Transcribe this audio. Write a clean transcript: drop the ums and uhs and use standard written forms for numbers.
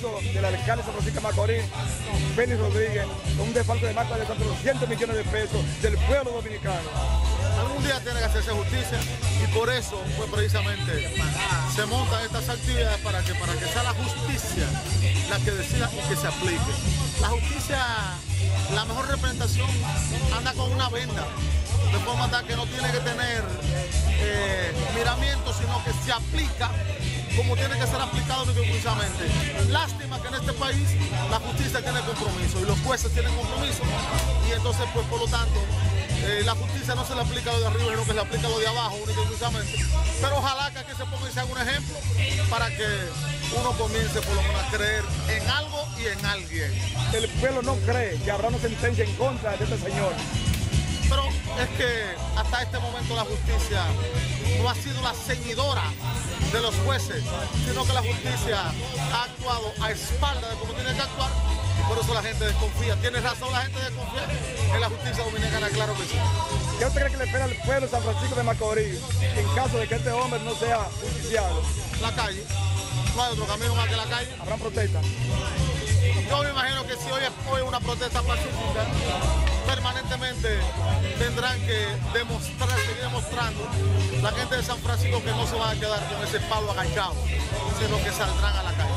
caso del alcalde de San Francisco de Macorís, Félix Rodríguez, con un desfalco de más de 400 millones de pesos del pueblo dominicano. Algún día tiene que hacerse justicia y por eso pues precisamente se montan estas actividades para que sea la justicia la que decida y que se aplique. La justicia, la mejor representación anda con una venda, de forma tal que no tiene que tener miramientos, sino que se aplica como tiene que ser aplicado precisamente. Lástima que en este país la justicia tiene compromiso y los jueces tienen compromiso y entonces pues por lo tanto la justicia no se le aplica lo de arriba, sino que se le aplica lo de abajo únicamente y exclusivamente. Pero ojalá que aquí se ponga y se haga un ejemplo para que uno comience por lo menos a creer en algo y en alguien. El pueblo no cree que habrá una sentencia en contra de este señor. Pero es que hasta este momento la justicia no ha sido la ceñidora de los jueces, sino que la justicia ha actuado a espaldas de cómo tiene que actuar y por eso la gente desconfía. Tiene razón la gente desconfía en la justicia dominicana, claro que sí. ¿Qué usted cree que le espera al pueblo de San Francisco de Macorís en caso de que este hombre no sea justiciado? La calle, no hay otro camino más que la calle. ¿Habrán protestas? Yo me imagino que si hoy es una protesta pacífica, permanentemente tendrán que seguir demostrando la gente de San Francisco que no se van a quedar con ese palo agachado, sino que saldrán a la calle.